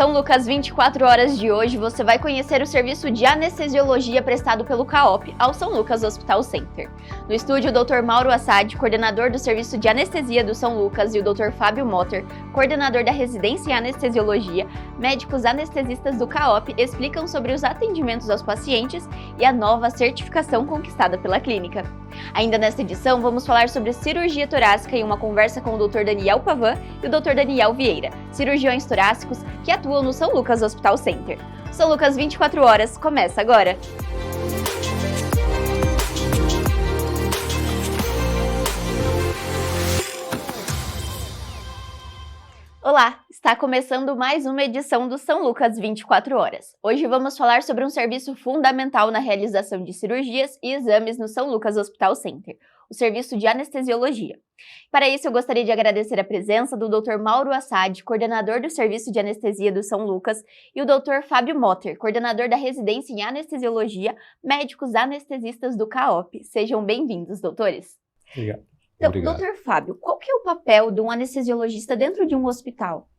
São Lucas 24 horas de hoje, você vai conhecer o serviço de anestesiologia prestado pelo CAOP ao São Lucas Hospital Center. No estúdio, o Dr. Mauro Assad, coordenador do serviço de anestesia do São Lucas, e o Dr. Fábio Motter, coordenador da residência em anestesiologia, médicos anestesistas do CAOP, explicam sobre os atendimentos aos pacientes e a nova certificação conquistada pela clínica. Ainda nesta edição, vamos falar sobre cirurgia torácica em uma conversa com o Dr. Daniel Pavan e o Dr. Daniel Vieira, cirurgiões torácicos que atuam no São Lucas Hospital Center. São Lucas 24 horas começa agora! Olá, está começando mais uma edição do São Lucas 24 horas. Hoje vamos falar sobre um serviço fundamental na realização de cirurgias e exames no São Lucas Hospital Center, o serviço de anestesiologia. Para isso, eu gostaria de agradecer a presença do Dr. Mauro Assad, coordenador do serviço de anestesia do São Lucas, e o Dr. Fábio Motter, coordenador da residência em anestesiologia, médicos anestesistas do CAOP. Sejam bem-vindos, doutores. Obrigado. Então, Obrigado. Dr. Fábio, qual que é o papel de um anestesiologista dentro de um hospital?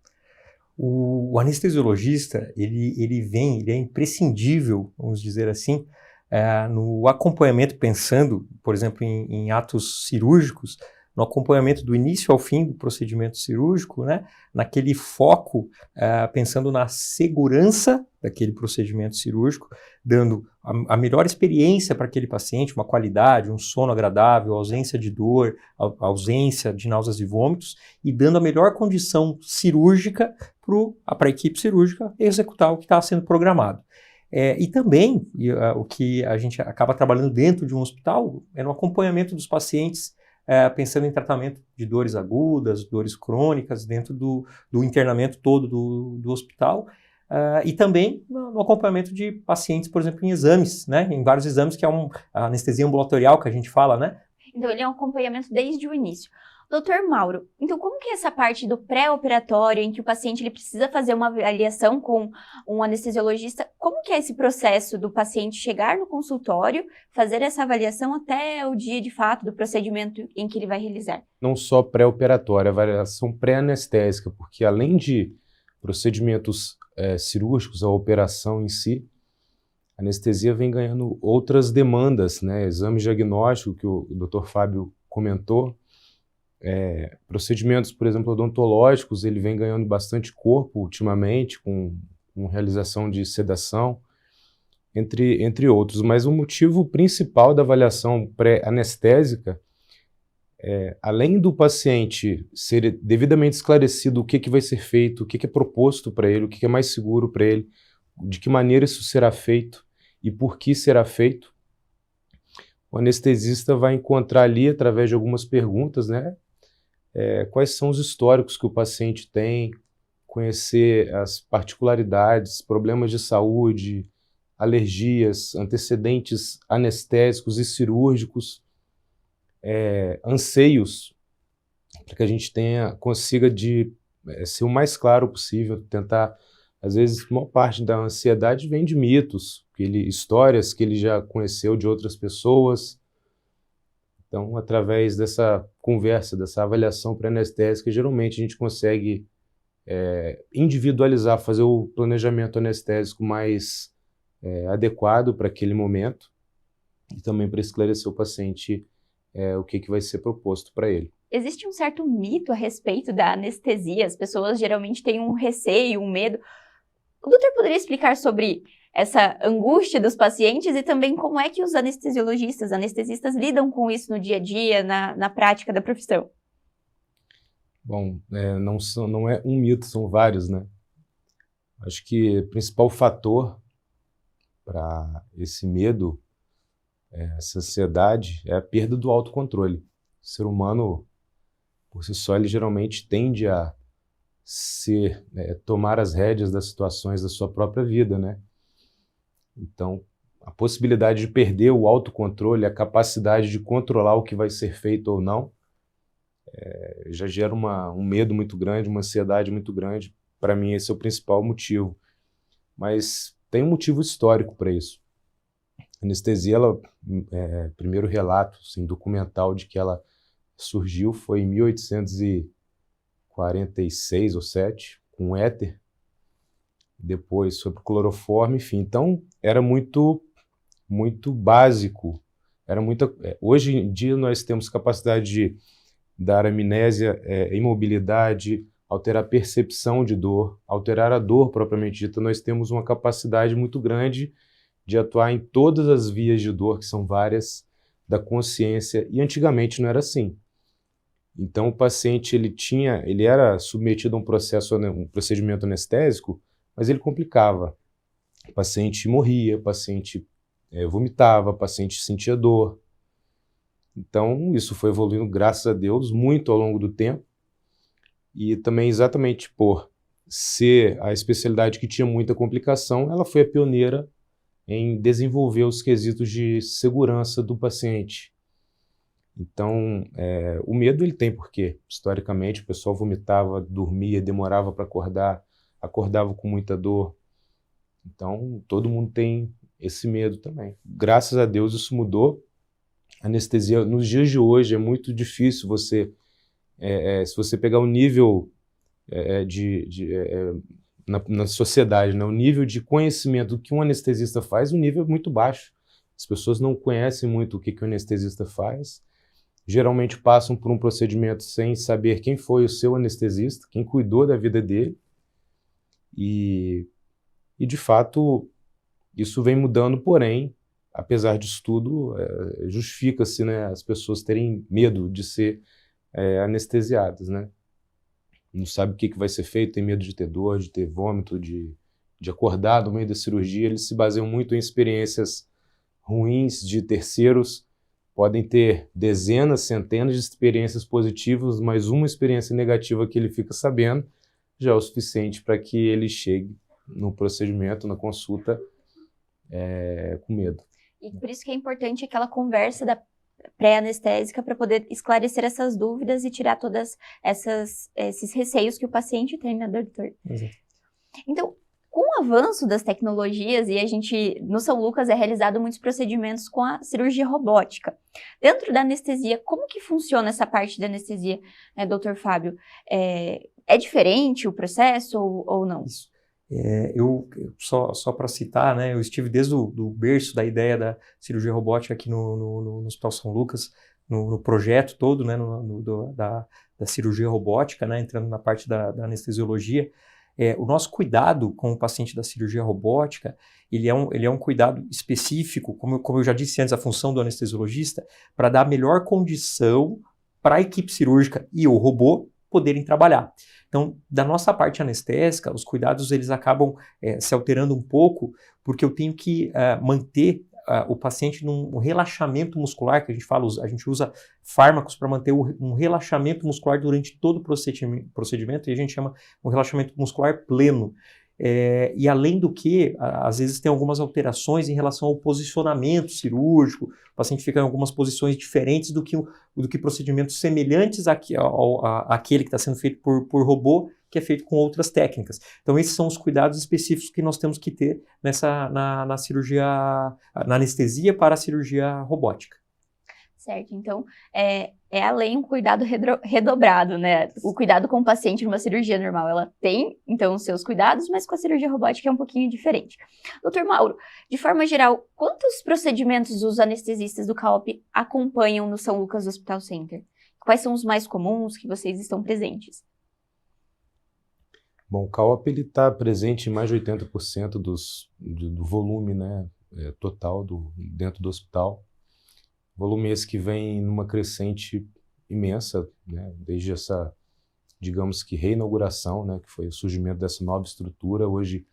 O anestesiologista, ele é imprescindível, vamos dizer assim, no acompanhamento, pensando, por exemplo, em atos cirúrgicos, no acompanhamento do início ao fim do procedimento cirúrgico, né, naquele foco, pensando na segurança daquele procedimento cirúrgico, dando a melhor experiência para aquele paciente, uma qualidade, um sono agradável, ausência de dor, ausência de náuseas e vômitos, e dando a melhor condição cirúrgica para a equipe cirúrgica executar o que está sendo programado. E também, o que a gente acaba trabalhando dentro de um hospital é no acompanhamento dos pacientes, pensando em tratamento de dores agudas, dores crônicas, dentro do internamento todo do hospital, e também no acompanhamento de pacientes, por exemplo, em exames, né, em vários exames, que é a anestesia ambulatorial que a gente fala, né? Então, ele é um acompanhamento desde o início. Doutor Mauro, então como que é essa parte do pré-operatório, em que o paciente ele precisa fazer uma avaliação com um anestesiologista, como que é esse processo do paciente chegar no consultório, fazer essa avaliação até o dia de fato do procedimento em que ele vai realizar? Não só pré-operatória, avaliação pré-anestésica, porque além de procedimentos cirúrgicos, a operação em si, a anestesia vem ganhando outras demandas, né? Exame diagnóstico, que o Dr. Fábio comentou, procedimentos, por exemplo, odontológicos, ele vem ganhando bastante corpo ultimamente, com realização de sedação, entre outros. Mas o motivo principal da avaliação pré-anestésica, além do paciente ser devidamente esclarecido o que vai ser feito, o que é proposto para ele, o que é mais seguro para ele, de que maneira isso será feito e por que será feito, o anestesista vai encontrar ali, através de algumas perguntas, né, quais são os históricos que o paciente tem, conhecer as particularidades, problemas de saúde, alergias, antecedentes anestésicos e cirúrgicos, anseios, para que a gente consiga ser o mais claro possível, tentar, às vezes, uma parte da ansiedade vem de mitos, histórias que ele já conheceu de outras pessoas. Então, através dessa conversa, dessa avaliação pré-anestésica, geralmente a gente consegue individualizar, fazer o planejamento anestésico mais adequado para aquele momento e também para esclarecer o paciente o que vai ser proposto para ele. Existe um certo mito a respeito da anestesia, as pessoas geralmente têm um receio, um medo. O doutor poderia explicar sobre essa angústia dos pacientes e também como é que os anestesiologistas, anestesistas lidam com isso no dia a dia, na prática da profissão? Bom, não é um mito, são vários, né? Acho que o principal fator para esse medo, essa ansiedade, é a perda do autocontrole. O ser humano, por si só, ele geralmente tende a tomar as rédeas das situações da sua própria vida, né? Então, a possibilidade de perder o autocontrole, a capacidade de controlar o que vai ser feito ou não, já gera um medo muito grande, uma ansiedade muito grande. Para mim, esse é o principal motivo. Mas tem um motivo histórico para isso. A anestesia, primeiro relato assim, documental de que ela surgiu foi em 1846 ou 7, com o éter. depois foi para o cloroforme, enfim. Então, era muito básico. Hoje em dia nós temos capacidade de dar amnésia, imobilidade, alterar a percepção de dor, alterar a dor propriamente dita. Nós temos uma capacidade muito grande de atuar em todas as vias de dor, que são várias, da consciência, e antigamente não era assim. Então o paciente ele era submetido a um procedimento anestésico, mas ele complicava. O paciente morria, o paciente vomitava, o paciente sentia dor. Então isso foi evoluindo, graças a Deus, muito ao longo do tempo. E também exatamente por ser a especialidade que tinha muita complicação, ela foi a pioneira em desenvolver os quesitos de segurança do paciente. Então, o medo ele tem porquê. Historicamente, o pessoal vomitava, dormia, demorava para acordar, acordava com muita dor. Então, todo mundo tem esse medo também. Graças a Deus isso mudou. Anestesia, nos dias de hoje, é muito difícil você... se você pegar o nível na sociedade, né, o nível de conhecimento do que um anestesista faz, o nível é muito baixo. As pessoas não conhecem muito o que o anestesista faz. Geralmente passam por um procedimento sem saber quem foi o seu anestesista, quem cuidou da vida dele. E de fato, isso vem mudando, porém, apesar disso tudo, justifica-se, né, as pessoas terem medo de ser anestesiadas, né? Não sabe o que vai ser feito, tem medo de ter dor, de ter vômito, de acordar no meio da cirurgia. Eles se baseiam muito em experiências ruins de terceiros. Podem ter dezenas, centenas de experiências positivas, mas uma experiência negativa que ele fica sabendo já é o suficiente para que ele chegue no procedimento, na consulta, com medo. E por isso que é importante aquela conversa da pré-anestésica para poder esclarecer essas dúvidas e tirar todas esses receios que o paciente tem, né, doutor? Exato. Então, com o avanço das tecnologias, e no São Lucas é realizado muitos procedimentos com a cirurgia robótica. Dentro da anestesia, como que funciona essa parte da anestesia, doutor Fábio? É diferente o processo ou não? Isso. Só para citar, né, eu estive desde o berço da ideia da cirurgia robótica aqui no Hospital São Lucas, no projeto todo, né, da cirurgia robótica, né, entrando na parte da anestesiologia. O nosso cuidado com o paciente da cirurgia robótica, ele é um cuidado específico, como eu já disse antes, a função do anestesiologista, para dar a melhor condição para a equipe cirúrgica e o robô poderem trabalhar. Então, da nossa parte anestésica, os cuidados eles acabam se alterando um pouco, porque eu tenho que manter o paciente num relaxamento muscular, que a gente usa fármacos para manter um relaxamento muscular durante todo o procedimento, e a gente chama um relaxamento muscular pleno. E além do que, às vezes tem algumas alterações em relação ao posicionamento cirúrgico, o paciente fica em algumas posições diferentes do que procedimentos semelhantes àquele que está sendo feito por robô, que é feito com outras técnicas. Então esses são os cuidados específicos que nós temos que ter na cirurgia, na anestesia para a cirurgia robótica. Certo, então é além um cuidado redobrado, né? O cuidado com o paciente numa cirurgia normal, ela tem, então, os seus cuidados, mas com a cirurgia robótica é um pouquinho diferente. Doutor Mauro, de forma geral, quantos procedimentos os anestesistas do CAOP acompanham no São Lucas Hospital Center? Quais são os mais comuns que vocês estão presentes? Bom, o CAOP está presente em mais de 80% do volume, né, total dentro do hospital. Volume esse que vem numa crescente imensa, né, desde essa, digamos que, reinauguração, né, que foi o surgimento dessa nova estrutura. Hoje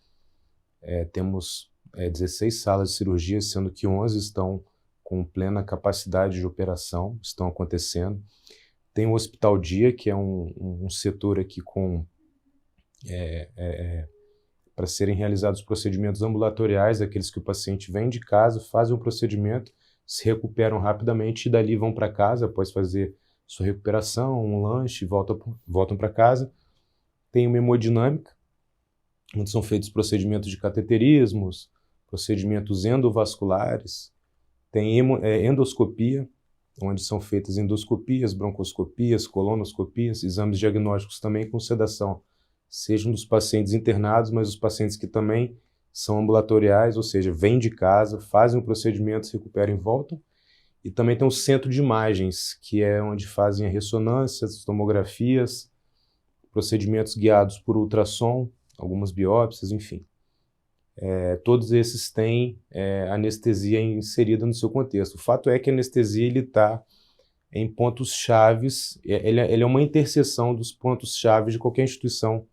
temos 16 salas de cirurgia, sendo que 11 estão com plena capacidade de operação, estão acontecendo. Tem o Hospital Dia, que é um setor aqui para serem realizados procedimentos ambulatoriais, aqueles que o paciente vem de casa, faz um procedimento, se recuperam rapidamente e dali vão para casa após fazer sua recuperação, um lanche, voltam para casa. Tem uma hemodinâmica, onde são feitos procedimentos de cateterismos, procedimentos endovasculares. Tem endoscopia, onde são feitas endoscopias, broncoscopias, colonoscopias, exames diagnósticos também com sedação sejam dos pacientes internados, mas os pacientes que também são ambulatoriais, ou seja, vêm de casa, fazem o procedimento, se recuperam e voltam. E também tem o centro de imagens, que é onde fazem a ressonância, as tomografias, procedimentos guiados por ultrassom, algumas biópsias, enfim. Todos esses têm anestesia inserida no seu contexto. O fato é que a anestesia está em pontos chaves, ele é uma interseção dos pontos chaves de qualquer instituição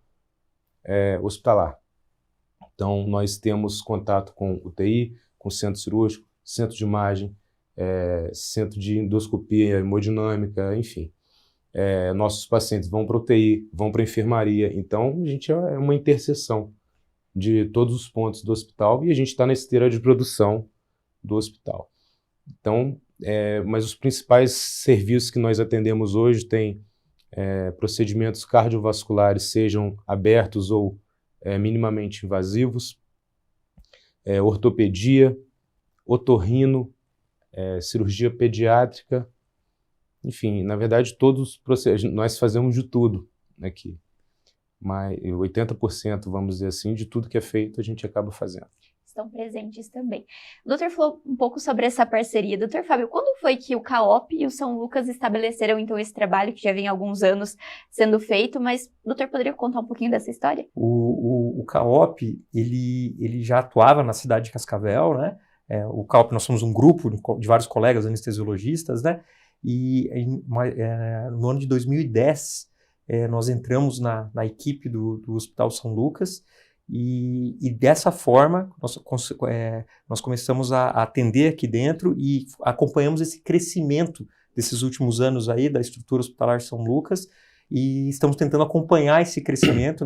hospitalar. Então, nós temos contato com UTI, com centro cirúrgico, centro de imagem, centro de endoscopia hemodinâmica, enfim. Nossos pacientes vão para UTI, vão para a enfermaria. Então, a gente é uma interseção de todos os pontos do hospital e a gente está na esteira de produção do hospital. Então, mas os principais serviços que nós atendemos hoje têm procedimentos cardiovasculares, sejam abertos ou minimamente invasivos, ortopedia, otorrino, cirurgia pediátrica, enfim, na verdade todos os procedimentos, nós fazemos de tudo aqui, mas 80%, vamos dizer assim, de tudo que é feito a gente acaba fazendo. Estão presentes também. O doutor falou um pouco sobre essa parceria. Doutor Fábio, quando foi que o CAOP e o São Lucas estabeleceram então esse trabalho que já vem há alguns anos sendo feito, mas o doutor poderia contar um pouquinho dessa história? O CAOP, ele já atuava na cidade de Cascavel, né? O CAOP, nós somos um grupo de vários colegas anestesiologistas, né? E no ano de 2010, nós entramos na equipe do Hospital São Lucas e dessa forma nós começamos a atender aqui dentro e acompanhamos esse crescimento desses últimos anos aí da estrutura hospitalar São Lucas e estamos tentando acompanhar esse crescimento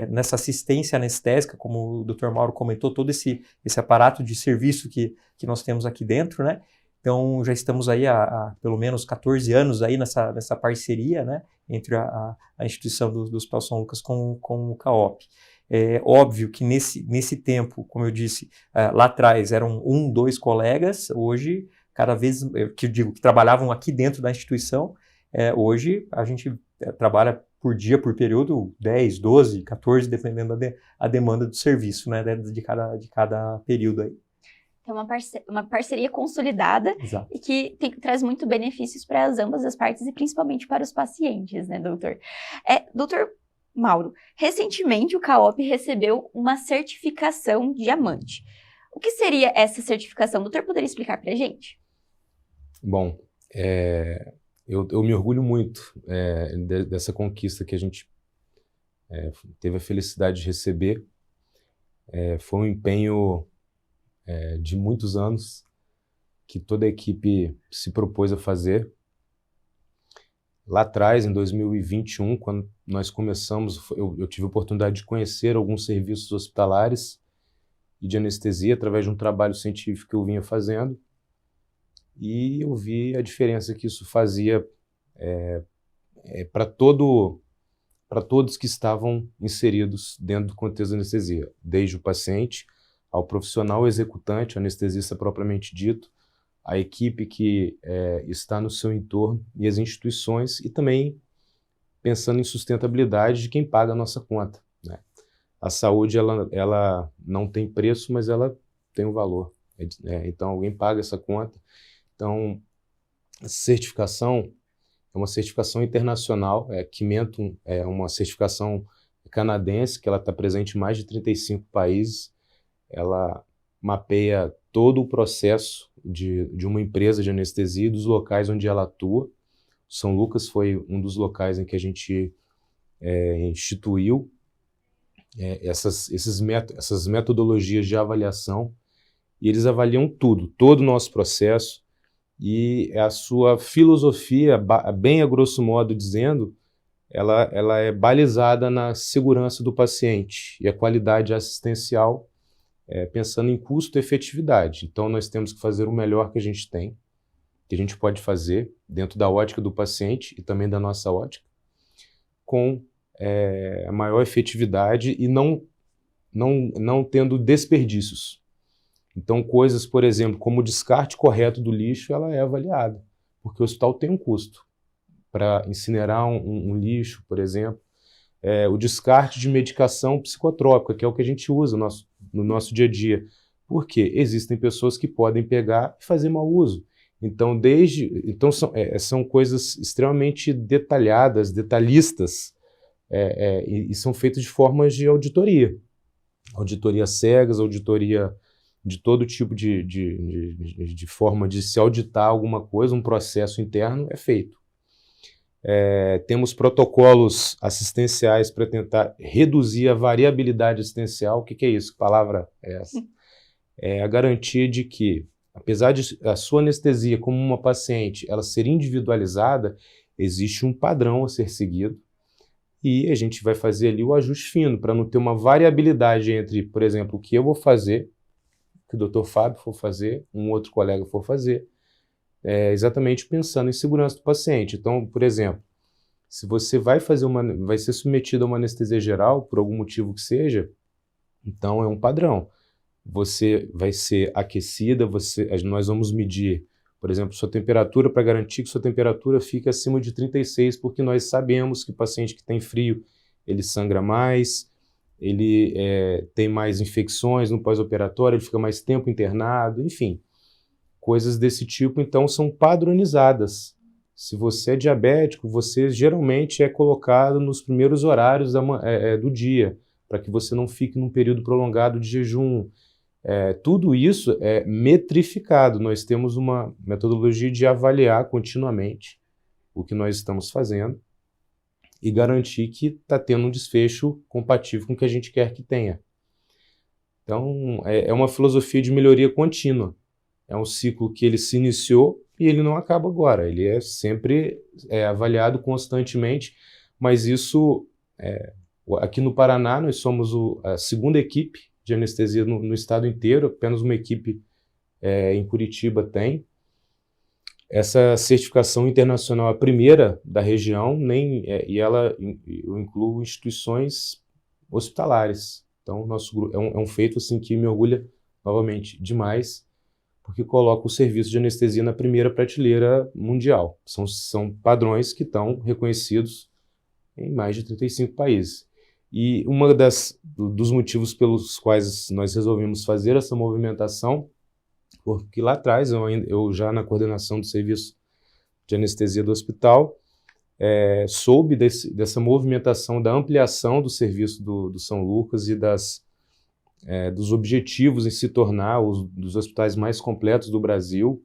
nessa assistência anestésica, como o Dr. Mauro comentou, todo esse aparato de serviço que nós temos aqui dentro, né? Então, já estamos aí há pelo menos 14 anos aí nessa parceria, né, entre a instituição do Hospital São Lucas com o CAOP. É óbvio que nesse tempo, como eu disse, lá atrás eram 2 colegas, hoje, cada vez, que trabalhavam aqui dentro da instituição, hoje a gente trabalha por dia, por período, 10, 12, 14, dependendo da demanda do serviço, né, de cada período aí. É uma parceria consolidada. Exato. E que traz muito benefícios para ambas as partes e principalmente para os pacientes, né, doutor? Doutor Mauro, recentemente o CAOP recebeu uma certificação diamante. O que seria essa certificação? Doutor, poderia explicar para a gente? Bom, eu me orgulho muito dessa conquista que a gente teve a felicidade de receber. Foi um empenho de muitos anos que toda a equipe se propôs a fazer. Lá atrás, em 2021, quando nós começamos, eu tive a oportunidade de conhecer alguns serviços hospitalares e de anestesia através de um trabalho científico que eu vinha fazendo e eu vi a diferença que isso fazia para todos que estavam inseridos dentro do contexto da anestesia, desde o paciente ao profissional executante, anestesista propriamente dito, a equipe que está no seu entorno e as instituições, e também pensando em sustentabilidade de quem paga a nossa conta, né? A saúde ela não tem preço, mas ela tem um valor. Então alguém paga essa conta. Então, essa certificação é uma certificação internacional, Quimentum é uma certificação canadense, que ela está presente em mais de 35 países. Ela mapeia todo o processo de uma empresa de anestesia e dos locais onde ela atua. São Lucas foi um dos locais em que a gente instituiu essas metodologias de avaliação, e eles avaliam tudo, todo o nosso processo, e a sua filosofia, bem a grosso modo dizendo, ela é balizada na segurança do paciente e a qualidade assistencial, pensando em custo e efetividade. Então, nós temos que fazer o melhor que a gente tem, que a gente pode fazer dentro da ótica do paciente e também da nossa ótica, com a maior efetividade e não tendo desperdícios. Então, coisas, por exemplo, como o descarte correto do lixo, ela é avaliada, porque o hospital tem um custo para incinerar um lixo, por exemplo. o descarte de medicação psicotrópica, que é o que a gente usa no nosso dia a dia. Porque existem pessoas que podem pegar e fazer mau uso. Então, são coisas extremamente detalhadas, detalhistas, e são feitas de formas de auditoria. Auditoria cegas, auditoria de todo tipo de forma de se auditar alguma coisa, um processo interno é feito. Temos protocolos assistenciais para tentar reduzir a variabilidade assistencial. O que é isso? Que palavra é essa? É a garantia de que, apesar de a sua anestesia como uma paciente ela ser individualizada, existe um padrão a ser seguido e a gente vai fazer ali o ajuste fino para não ter uma variabilidade entre, por exemplo, o que eu vou fazer, o que o Dr. Fábio for fazer, um outro colega for fazer, exatamente pensando em segurança do paciente. Então, por exemplo, se você vai ser submetido a uma anestesia geral, por algum motivo que seja, então é um padrão. Você vai ser aquecida, nós vamos medir, por exemplo, sua temperatura para garantir que sua temperatura fique acima de 36, porque nós sabemos que o paciente que tem frio, ele sangra mais, ele tem mais infecções no pós-operatório, ele fica mais tempo internado, enfim. Coisas desse tipo, então, são padronizadas. Se você é diabético, você geralmente é colocado nos primeiros horários do dia, para que você não fique num período prolongado de jejum. Tudo isso é metrificado. Nós temos uma metodologia de avaliar continuamente o que nós estamos fazendo e garantir que está tendo um desfecho compatível com o que a gente quer que tenha. Então, é uma filosofia de melhoria contínua. É um ciclo que ele se iniciou e ele não acaba agora. Ele é sempre avaliado constantemente, mas isso, aqui no Paraná, nós somos a segunda equipe de anestesia no estado inteiro, apenas uma equipe em Curitiba tem. Essa certificação internacional é a primeira da região, e ela inclui instituições hospitalares. Então, nosso grupo é um feito assim, que me orgulha novamente demais, porque coloca o serviço de anestesia na primeira prateleira mundial. São padrões que estão reconhecidos em mais de 35 países. E dos motivos pelos quais nós resolvemos fazer essa movimentação, porque lá atrás, eu já na coordenação do serviço de anestesia do hospital, soube dessa movimentação, da ampliação do serviço do São Lucas e dos objetivos em se tornar dos hospitais mais completos do Brasil,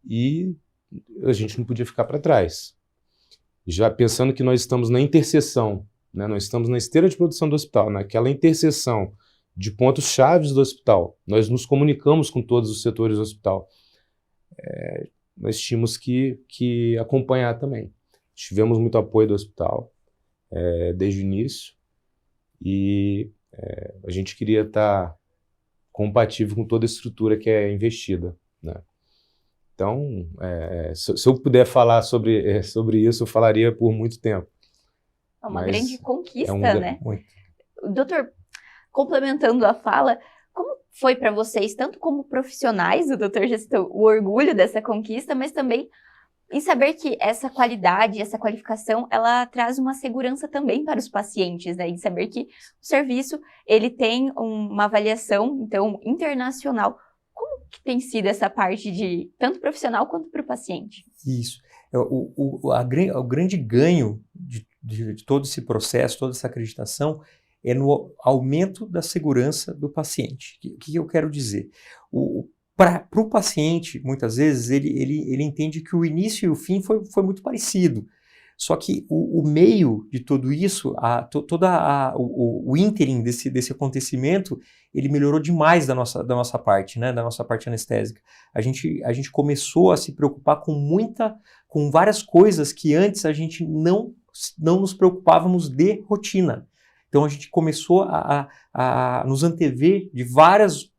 e a gente não podia ficar para trás. Já pensando que nós estamos na interseção, né, nós estamos na esteira de produção do hospital, naquela interseção de pontos chaves do hospital, nós nos comunicamos com todos os setores do hospital. Nós tínhamos que acompanhar também. Tivemos muito apoio do hospital desde o início e a gente queria estar compatível com toda a estrutura que é investida, né? Então, se eu puder falar sobre isso, eu falaria por muito tempo. É uma grande conquista, né? Muito. Doutor, complementando a fala, como foi para vocês, tanto como profissionais, o doutor já citou o orgulho dessa conquista, mas também em saber que essa qualidade, essa qualificação, ela traz uma segurança também para os pacientes, né? Em saber que o serviço, ele tem uma avaliação, então, internacional. Como que tem sido essa parte de tanto profissional quanto para o paciente? Isso. O grande ganho de todo esse processo, toda essa acreditação, é no aumento da segurança do paciente. O que eu quero dizer? Para o paciente, muitas vezes, ele entende que o início e o fim foi muito parecido. Só que o meio de tudo isso, o ínterim desse acontecimento, ele melhorou demais da nossa parte, né, da nossa parte anestésica. A gente começou a se preocupar com várias coisas que antes a gente não nos preocupávamos de rotina. Então a gente começou a nos antever de vários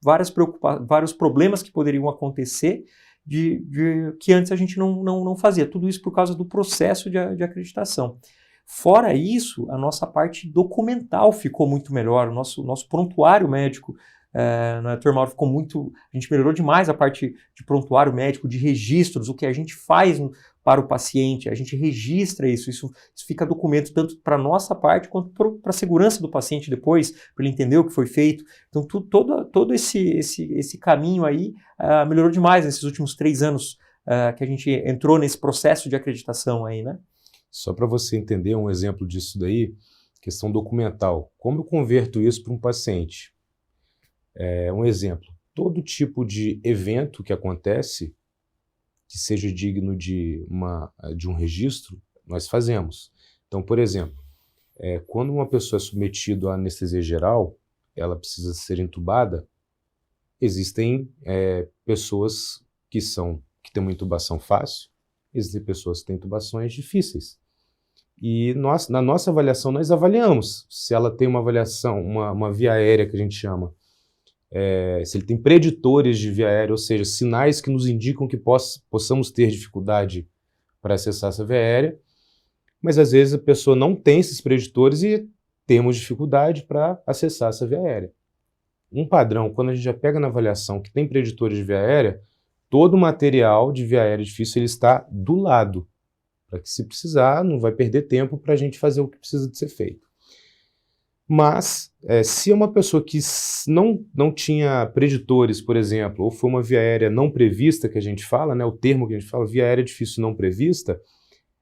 problemas que poderiam acontecer que antes a gente não fazia. Tudo isso por causa do processo de acreditação. Fora isso, a nossa parte documental ficou muito melhor, o nosso prontuário médico, Dr. Mauro, a gente melhorou demais a parte de prontuário médico, de registros, o que a gente faz para o paciente, a gente registra isso fica documento tanto para a nossa parte quanto para a segurança do paciente depois, para ele entender o que foi feito. Então todo esse caminho aí melhorou demais nesses últimos 3 anos que a gente entrou nesse processo de acreditação aí, né? Só para você entender um exemplo disso daí, questão documental. Como eu converto isso para um paciente? Um exemplo. Todo tipo de evento que acontece, que seja digno de um registro, nós fazemos. Então, por exemplo, quando uma pessoa é submetida à anestesia geral, ela precisa ser entubada, existem pessoas que têm uma intubação fácil, existem pessoas que têm intubações difíceis. E na nossa avaliação, nós avaliamos se ela tem uma avaliação, uma via aérea que a gente chama, se ele tem preditores de via aérea, ou seja, sinais que nos indicam que possamos ter dificuldade para acessar essa via aérea, mas às vezes a pessoa não tem esses preditores e temos dificuldade para acessar essa via aérea. Um padrão, quando a gente já pega na avaliação que tem preditores de via aérea, todo o material de via aérea difícil ele está do lado, para que se precisar, não vai perder tempo para a gente fazer o que precisa de ser feito. Mas, se é uma pessoa que não tinha preditores, por exemplo, ou foi uma via aérea não prevista, que a gente fala, né, o termo que a gente fala, via aérea difícil não prevista,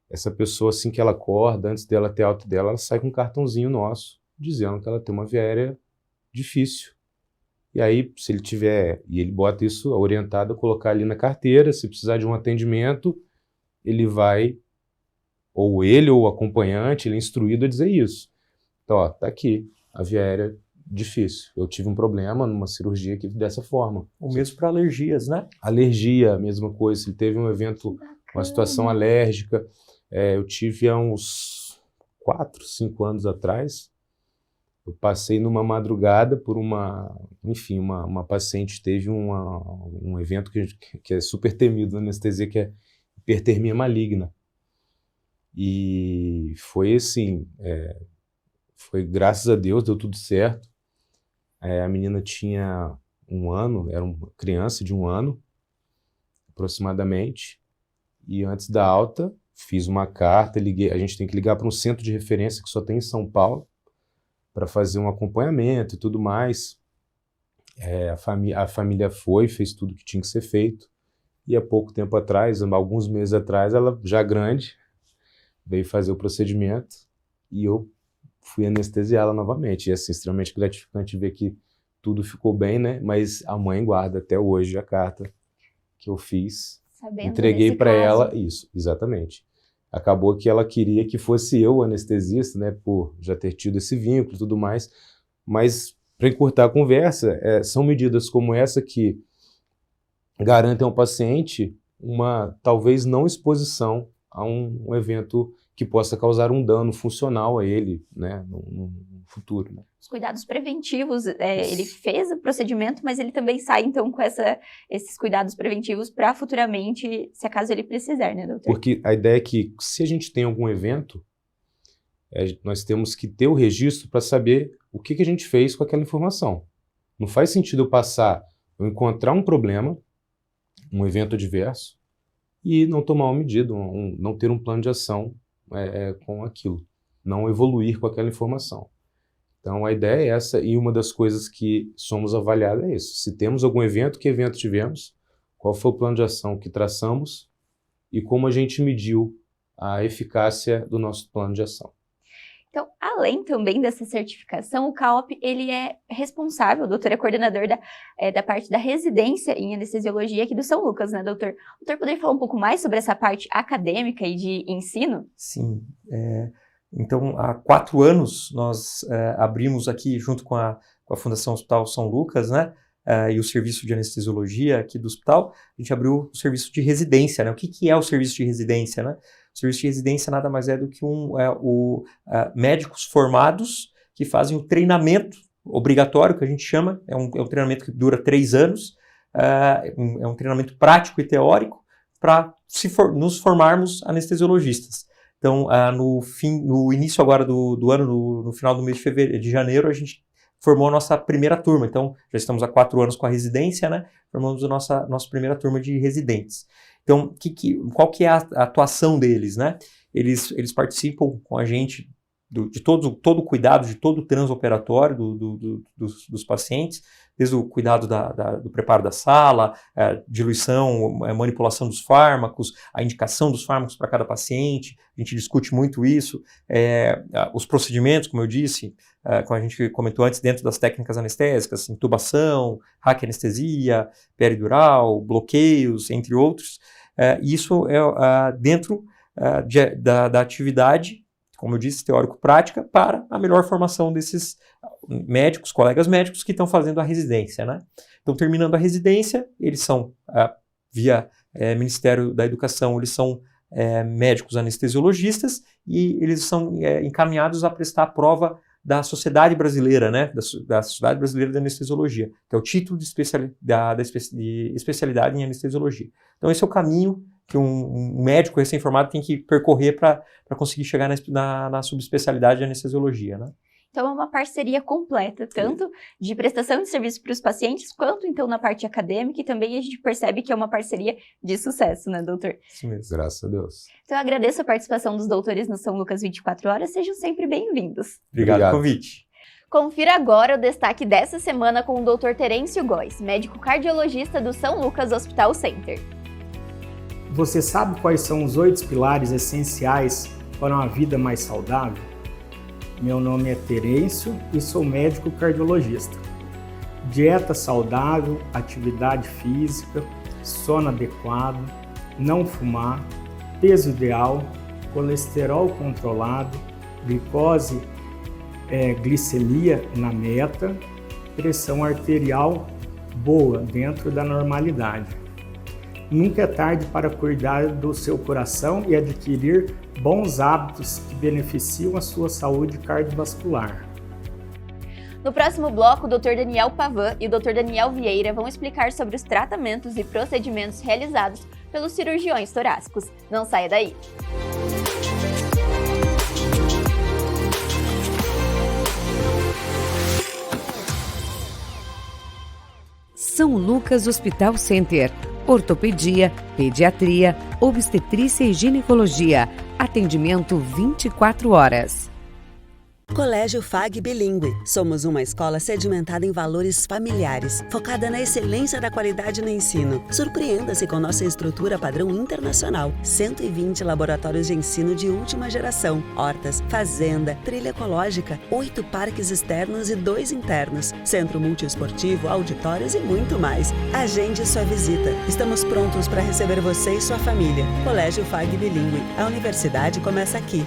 essa pessoa, assim que ela acorda, antes dela ter alta dela, ela sai com um cartãozinho nosso, dizendo que ela tem uma via aérea difícil. E aí, se ele tiver, e ele bota isso orientado a colocar ali na carteira, se precisar de um atendimento, ele vai, ou ele ou o acompanhante, ele é instruído a dizer isso. Então, ó, tá aqui, a via aérea difícil. Eu tive um problema numa cirurgia aqui dessa forma. O mesmo para alergias, né? Alergia, a mesma coisa. Se ele teve um evento, uma situação alérgica, eu tive há uns 4, 5 anos atrás, eu passei numa madrugada por uma paciente teve um evento que é super temido na anestesia, que é hipertermia maligna. E foi assim, foi graças a Deus, deu tudo certo. A menina tinha 1 ano, era uma criança de 1 ano, aproximadamente, e antes da alta, fiz uma carta, liguei, a gente tem que ligar para um centro de referência que só tem em São Paulo, para fazer um acompanhamento e tudo mais. A família fez tudo que tinha que ser feito, e há pouco tempo atrás, alguns meses atrás, ela já grande, veio fazer o procedimento, e eu fui anestesiá-la novamente. E assim, extremamente gratificante ver que tudo ficou bem, né? Mas a mãe guarda até hoje a carta que eu fiz, entreguei para ela, isso, exatamente. Acabou que ela queria que fosse eu o anestesista, né? Por já ter tido esse vínculo e tudo mais. Mas, para encurtar a conversa, são medidas como essa que garantem ao paciente uma, talvez, não exposição a um evento que possa causar um dano funcional a ele, né, no futuro. Né? Os cuidados preventivos, ele fez o procedimento, mas ele também sai, então, com esses cuidados preventivos para futuramente, se acaso ele precisar, né, doutor? Porque a ideia é que, se a gente tem algum evento, nós temos que ter o registro para saber o que a gente fez com aquela informação. Não faz sentido eu encontrar um problema, um evento adverso, e não tomar uma medida, não ter um plano de ação com aquilo, não evoluir com aquela informação. Então a ideia é essa, e uma das coisas que somos avaliados é isso. Se temos algum evento, que evento tivemos, qual foi o plano de ação que traçamos e como a gente mediu a eficácia do nosso plano de ação. Então, além também dessa certificação, o CAOP ele é responsável, o doutor é coordenador da parte da residência em anestesiologia aqui do São Lucas, né, doutor? O doutor poderia falar um pouco mais sobre essa parte acadêmica e de ensino? Sim. Então, há 4 anos, nós abrimos aqui, junto com a Fundação Hospital São Lucas, né, e o serviço de anestesiologia aqui do hospital, a gente abriu o serviço de residência, né? O que é o serviço de residência, né? O serviço de residência nada mais é do que médicos formados que fazem o treinamento obrigatório, que a gente chama, é um treinamento que dura 3 anos, é um treinamento prático e teórico para nos formarmos anestesiologistas. Então, no início agora do ano, no final do mês de janeiro, a gente formou a nossa primeira turma. Então, já estamos há 4 anos com a residência, né? Formamos a nossa primeira turma de residentes. Então, qual que é a atuação deles, né? Eles participam com a gente de todo o cuidado, de todo o transoperatório dos pacientes, desde o cuidado do preparo da sala, diluição, manipulação dos fármacos, a indicação dos fármacos para cada paciente, a gente discute muito isso, os procedimentos, como eu disse, como a gente comentou antes, dentro das técnicas anestésicas, intubação, raquianestesia, peridural, bloqueios, entre outros, isso é dentro da atividade, como eu disse, teórico-prática, para a melhor formação desses médicos, colegas médicos que estão fazendo a residência, né? Então, terminando a residência, eles são, via Ministério da Educação, eles são médicos anestesiologistas e eles são encaminhados a prestar a prova da Sociedade Brasileira, né? Da Sociedade Brasileira de Anestesiologia, que é o título de especialidade em anestesiologia. Então, esse é o caminho que um médico recém-formado tem que percorrer para conseguir chegar na subespecialidade de anestesiologia, né? Então é uma parceria completa, tanto de prestação de serviço para os pacientes, quanto então na parte acadêmica, e também a gente percebe que é uma parceria de sucesso, né, doutor? Isso mesmo. Graças a Deus. Então eu agradeço a participação dos doutores no São Lucas 24 Horas, sejam sempre bem-vindos. Obrigado pelo convite. Confira agora o destaque dessa semana com o Dr. Terêncio Góes, médico cardiologista do São Lucas Hospital Center. Você sabe quais são os 8 pilares essenciais para uma vida mais saudável? Meu nome é Terêncio e sou médico cardiologista. Dieta saudável, atividade física, sono adequado, não fumar, peso ideal, colesterol controlado, glicose, glicemia na meta, pressão arterial boa, dentro da normalidade. Nunca é tarde para cuidar do seu coração e adquirir bons hábitos que beneficiam a sua saúde cardiovascular. No próximo bloco, o Dr. Daniel Pavan e o Dr. Daniel Vieira vão explicar sobre os tratamentos e procedimentos realizados pelos cirurgiões torácicos. Não saia daí! São Lucas Hospital Center. Ortopedia, pediatria, obstetrícia e ginecologia. Atendimento 24 horas. Colégio FAG Bilíngue. Somos uma escola sedimentada em valores familiares, focada na excelência da qualidade no ensino. Surpreenda-se com nossa estrutura padrão internacional. 120 laboratórios de ensino de última geração, hortas, fazenda, trilha ecológica, 8 parques externos e 2 internos, centro multiesportivo, auditórios e muito mais. Agende sua visita. Estamos prontos para receber você e sua família. Colégio FAG Bilíngue. A universidade começa aqui.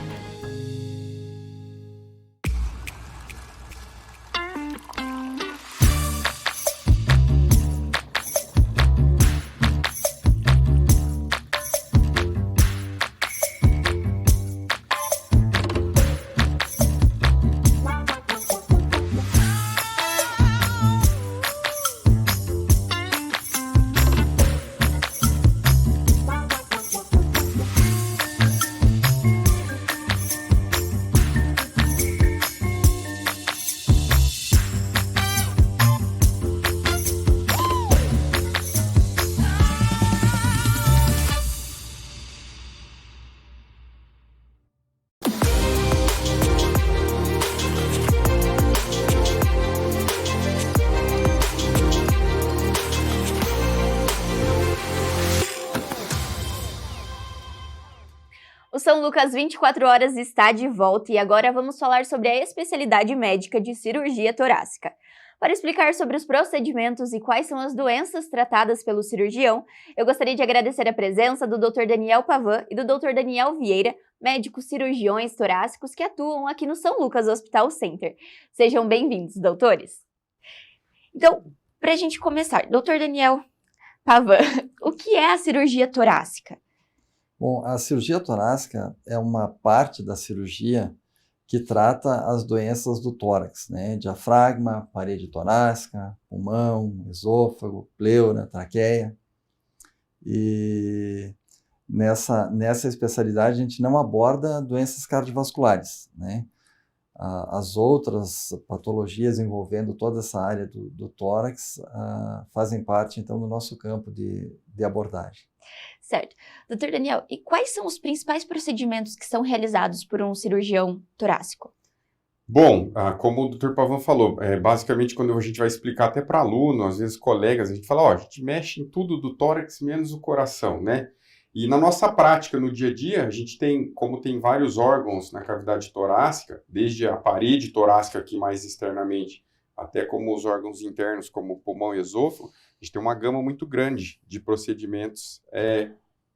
O São Lucas 24 Horas está de volta e agora vamos falar sobre a especialidade médica de cirurgia torácica. Para explicar sobre os procedimentos e quais são as doenças tratadas pelo cirurgião, eu gostaria de agradecer a presença do Dr. Daniel Pavan e do Dr. Daniel Vieira, médicos cirurgiões torácicos que atuam aqui no São Lucas Hospital Center. Sejam bem-vindos, doutores. Então, para a gente começar, Dr. Daniel Pavan, o que é a cirurgia torácica? Bom, a cirurgia torácica é uma parte da cirurgia que trata as doenças do tórax, né? Diafragma, parede torácica, pulmão, esôfago, pleura, traqueia. E nessa especialidade a gente não aborda doenças cardiovasculares, né? As outras patologias envolvendo toda essa área do tórax fazem parte, então, do nosso campo de abordagem. Certo. Dr. Daniel, e quais são os principais procedimentos que são realizados por um cirurgião torácico? Bom, como o Dr. Pavão falou, basicamente quando a gente vai explicar até para aluno, às vezes colegas, a gente fala, a gente mexe em tudo do tórax menos o coração, né? E na nossa prática, no dia a dia, a gente tem, como tem vários órgãos na cavidade torácica, desde a parede torácica aqui mais externamente, até como os órgãos internos, como pulmão e esôfago, a gente tem uma gama muito grande de procedimentos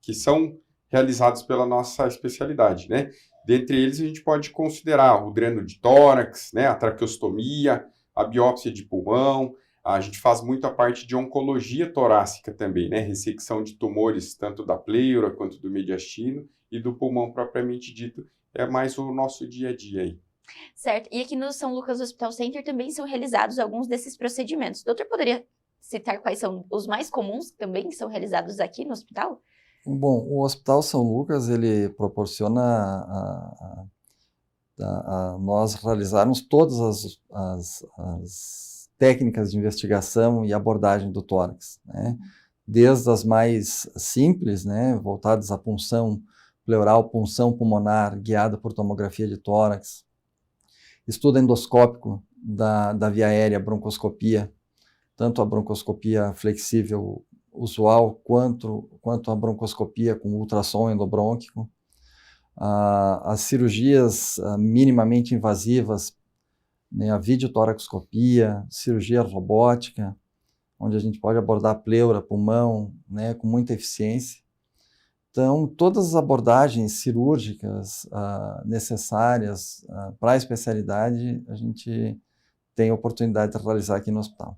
que são realizados pela nossa especialidade, né? Dentre eles, a gente pode considerar o dreno de tórax, né, a traqueostomia, a biópsia de pulmão. A gente faz muito a parte de oncologia torácica também, né, ressecção de tumores tanto da pleura quanto do mediastino e do pulmão propriamente dito. É mais o nosso dia a dia aí. Certo. E aqui no São Lucas Hospital Center também são realizados alguns desses procedimentos. O doutor poderia citar quais são os mais comuns que também são realizados aqui no hospital? Bom, o Hospital São Lucas, ele proporciona a nós realizarmos todas as técnicas de investigação e abordagem do tórax, né? Desde as mais simples, né, voltadas à punção pleural, punção pulmonar, guiada por tomografia de tórax, estudo endoscópico da via aérea, broncoscopia, tanto a broncoscopia flexível usual, quanto a broncoscopia com ultrassom endobrônquico, as cirurgias minimamente invasivas, né, a videotoracoscopia, cirurgia robótica, onde a gente pode abordar pleura, pulmão, né, com muita eficiência. Então, todas as abordagens cirúrgicas necessárias para a especialidade, a gente tem a oportunidade de realizar aqui no hospital.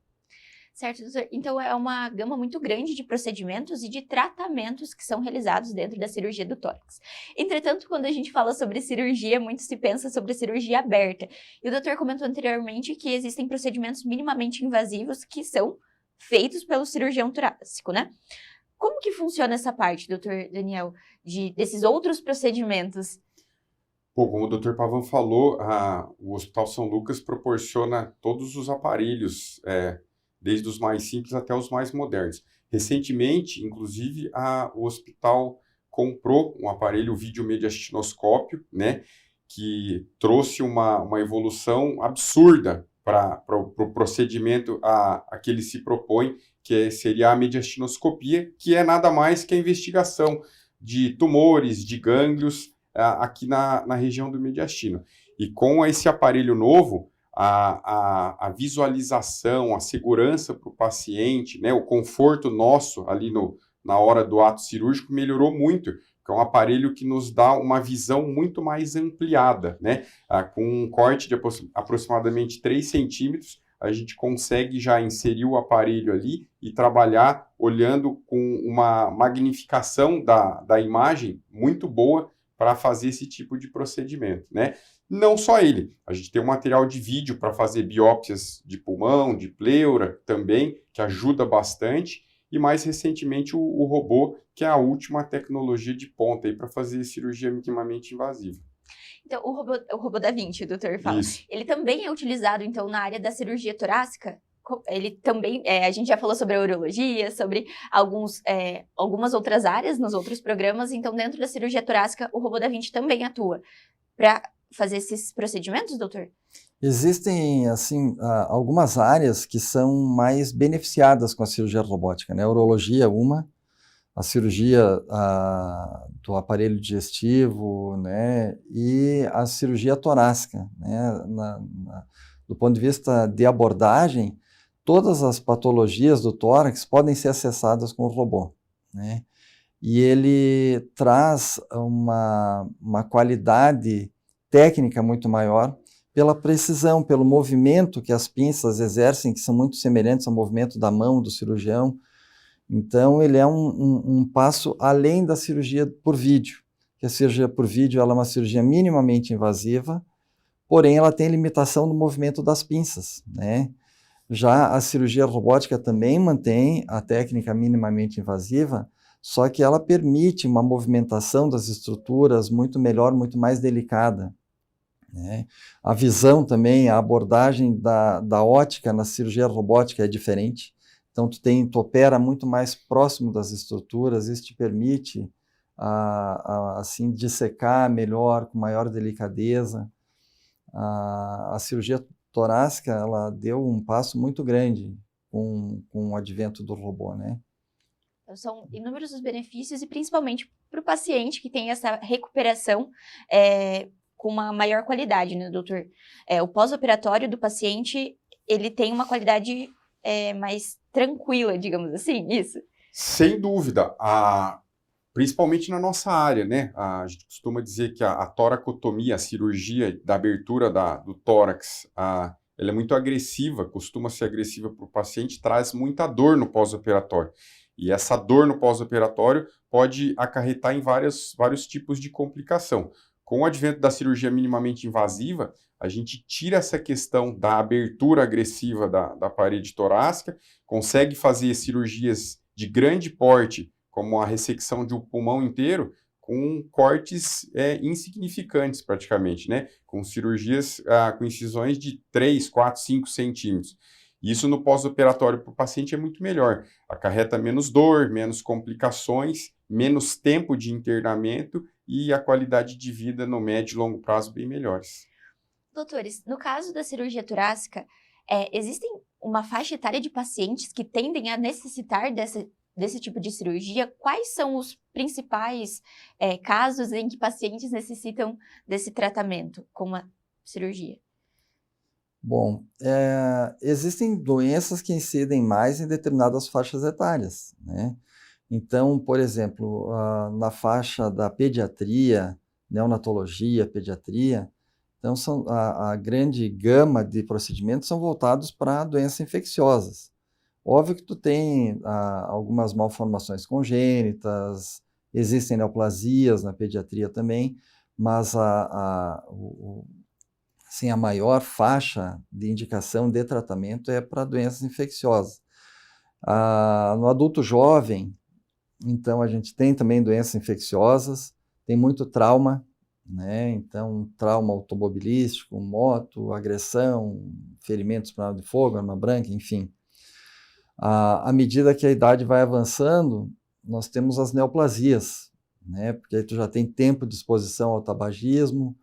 Certo, doutor. Então, é uma gama muito grande de procedimentos e de tratamentos que são realizados dentro da cirurgia do tórax. Entretanto, quando a gente fala sobre cirurgia, muito se pensa sobre cirurgia aberta. E o doutor comentou anteriormente que existem procedimentos minimamente invasivos que são feitos pelo cirurgião torácico, né? Como que funciona essa parte, doutor Daniel, desses outros procedimentos? Bom, como o Dr. Pavão falou, o Hospital São Lucas proporciona todos os aparelhos, desde os mais simples até os mais modernos. Recentemente, inclusive, o hospital comprou um aparelho videomediastinoscópio, né, que trouxe uma evolução absurda para o procedimento a que ele se propõe, que seria a mediastinoscopia, que é nada mais que a investigação de tumores, de gânglios, aqui na região do mediastino. E com esse aparelho novo, a visualização, a segurança para o paciente, né, o conforto nosso ali na hora do ato cirúrgico melhorou muito, que é um aparelho que nos dá uma visão muito mais ampliada, né? Com um corte de aproximadamente 3 centímetros, a gente consegue já inserir o aparelho ali e trabalhar olhando com uma magnificação da imagem muito boa para fazer esse tipo de procedimento, né? Não só ele, a gente tem um material de vídeo para fazer biópsias de pulmão, de pleura também, que ajuda bastante, e mais recentemente o robô, que é a última tecnologia de ponta para fazer cirurgia minimamente invasiva. Então, o robô da Vinci, o doutor fala, Isso. Ele também é utilizado, então, na área da cirurgia torácica? Ele também, a gente já falou sobre a urologia, sobre algumas outras áreas nos outros programas, então dentro da cirurgia torácica o robô da Vinci também atua para fazer esses procedimentos, doutor? Existem, assim, algumas áreas que são mais beneficiadas com a cirurgia robótica, né? A urologia é uma, a cirurgia do aparelho digestivo, né? E a cirurgia torácica, né? Do ponto de vista de abordagem, todas as patologias do tórax podem ser acessadas com o robô, né? E ele traz uma qualidade técnica muito maior pela precisão, pelo movimento que as pinças exercem, que são muito semelhantes ao movimento da mão do cirurgião. Então, ele é um passo além da cirurgia por vídeo, que a cirurgia por vídeo ela é uma cirurgia minimamente invasiva, porém ela tem limitação no movimento das pinças, né? Já a cirurgia robótica também mantém a técnica minimamente invasiva, só que ela permite uma movimentação das estruturas muito melhor, muito mais delicada, né? A visão também, a abordagem da ótica na cirurgia robótica é diferente. Então, tu opera muito mais próximo das estruturas, isso te permite, assim, dissecar melhor, com maior delicadeza. A cirurgia torácica, ela deu um passo muito grande com o advento do robô, né? Então, são inúmeros os benefícios e principalmente para o paciente que tem essa recuperação com uma maior qualidade, né, doutor? O pós-operatório do paciente, ele tem uma qualidade mais tranquila, digamos assim, isso? Sem dúvida, principalmente na nossa área, né? A gente costuma dizer que a toracotomia, a cirurgia da abertura do tórax, ela é muito agressiva, costuma ser agressiva para o paciente, traz muita dor no pós-operatório. E essa dor no pós-operatório pode acarretar em vários tipos de complicação. Com o advento da cirurgia minimamente invasiva, a gente tira essa questão da abertura agressiva da parede torácica, consegue fazer cirurgias de grande porte, como a ressecção de um pulmão inteiro, com cortes insignificantes praticamente, né? Com cirurgias com incisões de 3, 4, 5 centímetros. Isso no pós-operatório para o paciente é muito melhor. Acarreta menos dor, menos complicações, menos tempo de internamento e a qualidade de vida no médio e longo prazo bem melhores. Doutores, no caso da cirurgia torácica, existem uma faixa etária de pacientes que tendem a necessitar desse tipo de cirurgia? Quais são os principais casos em que pacientes necessitam desse tratamento com uma cirurgia? Bom, existem doenças que incidem mais em determinadas faixas etárias, né? Então, por exemplo, na faixa da pediatria, neonatologia, pediatria, então a grande gama de procedimentos são voltados para doenças infecciosas. Óbvio que tu tem algumas malformações congênitas, existem neoplasias na pediatria também, mas assim, a maior faixa de indicação de tratamento é para doenças infecciosas. No adulto jovem, então, a gente tem também doenças infecciosas, tem muito trauma, né? Então, trauma automobilístico, moto, agressão, ferimentos por arma de fogo, arma branca, enfim. À medida que a idade vai avançando, nós temos as neoplasias, né? Porque aí tu já tem tempo de exposição ao tabagismo,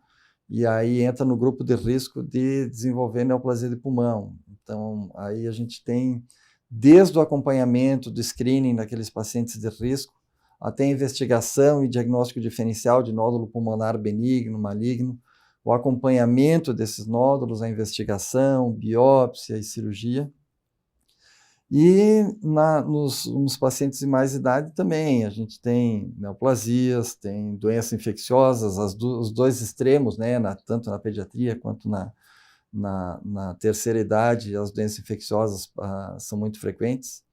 e aí entra no grupo de risco de desenvolver neoplasia de pulmão. Então, aí a gente tem, desde o acompanhamento do screening daqueles pacientes de risco, até a investigação e diagnóstico diferencial de nódulo pulmonar benigno, maligno, o acompanhamento desses nódulos, a investigação, biópsia e cirurgia. E nos pacientes de mais idade também, a gente tem neoplasias, tem doenças infecciosas, os dois extremos, né, tanto na pediatria quanto na terceira idade, as doenças infecciosas são muito frequentes.